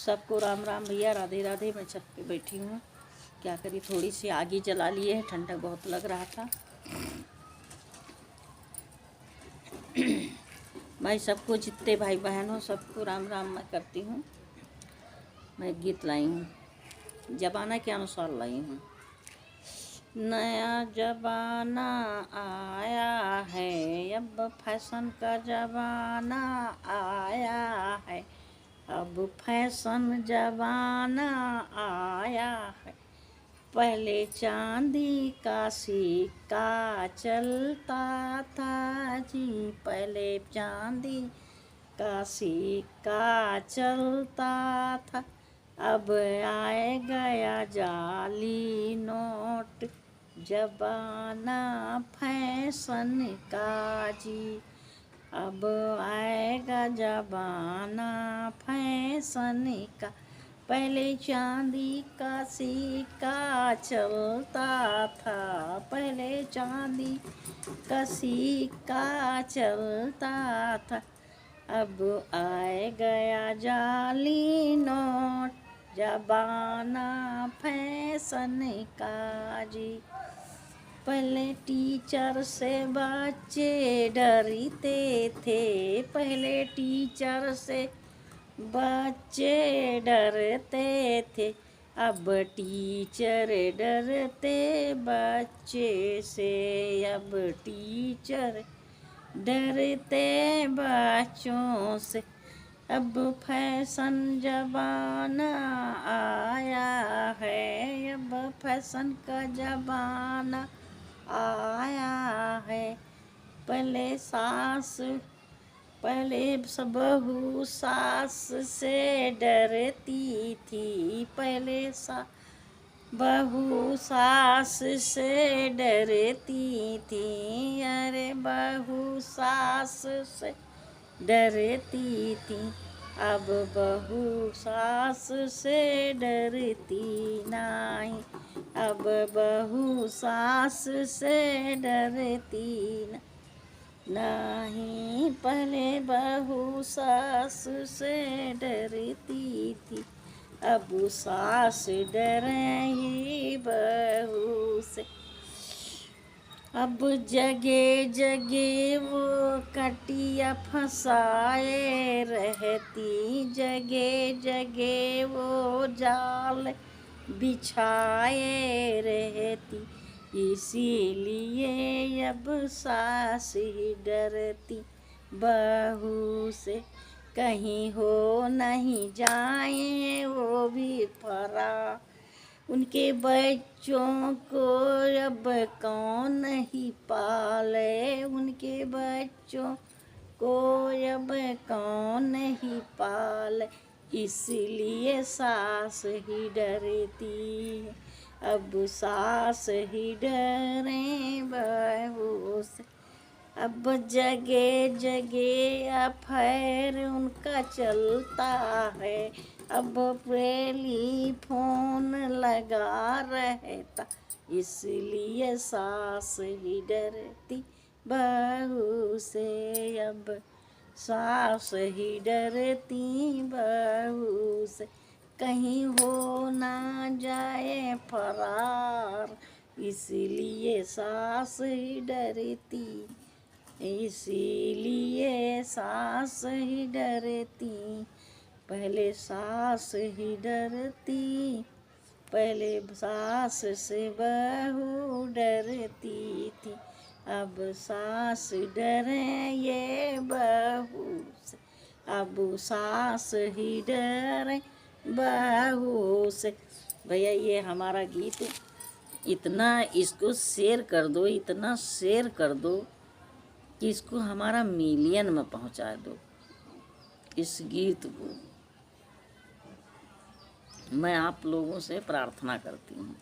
सबको राम राम भैया, राधे राधे। मैं छत पे बैठी हूँ, क्या करी, थोड़ी सी आग ही जला लिए है, ठंडक बहुत लग रहा था। भाई सबको, जितने भाई बहन हो सबको राम राम मैं करती हूँ। मैं गीत लाई हूँ, ज़माना के अनुसार लाई हूँ। नया ज़माना आया है, अब फैशन का ज़माना आया है, अब फैशन ज़माना आया है। पहले चांदी का सिक्का चलता था जी, पहले चांदी का सिक्का चलता था, अब आए गया जाली नोट, ज़माना फैशन का जी, अब आएगा ज़माना फैशन का। पहले चांदी का सिक्का चलता था, पहले चांदी का सिक्का चलता था, अब आए गया जाली नोट, ज़माना फैशन का जी। पहले टीचर से बच्चे डरते थे, पहले टीचर से बच्चे डरते थे, अब टीचर डरते बच्चे से, अब टीचर डरते बच्चों से। अब फैशन ज़माना आया है, अब फैशन का ज़माना आया है। पहले बहू सास से डरती थी, पहले बहू सास से डरती थी, अरे बहू सास से डरती थी, अब बहू सास से डरती नहीं, अब बहू सास से डरती नहीं। पहले बहू सास से डरती थी, अब सास डरे बहू से। अब जगह जगह वो कटिया फंसाए रहती, जगह जगह वो जाल बिछाए रहती, इसीलिए अब सास ही डरती बहू से। कहीं हो नहीं जाए वो भी फरा, उनके बच्चों को अब कौन ही पाले, उनके बच्चों को अब कौन ही पाले, इसलिए सास ही डरती है, अब सास ही डरे बहू से। अब जगह जगह अफेयर उनका चलता है, अब टेलीफोन लगा रहता, इसलिए सास ही डरती बहू से, अब सास ही डरती बहू से। कहीं हो ना जाए फरार, इसलिए सास ही डरती, इसीलिए सास ही डरती। पहले सास ही डरती, पहले सास से बहू डरती थी, अब सास डरे ये बहू से, अब सास ही डरे बहू से। भैया ये हमारा गीत इतना, इसको शेयर कर दो, इतना शेयर कर दो कि इसको हमारा मिलियन में पहुंचा दो। इस गीत को मैं आप लोगों से प्रार्थना करती हूँ।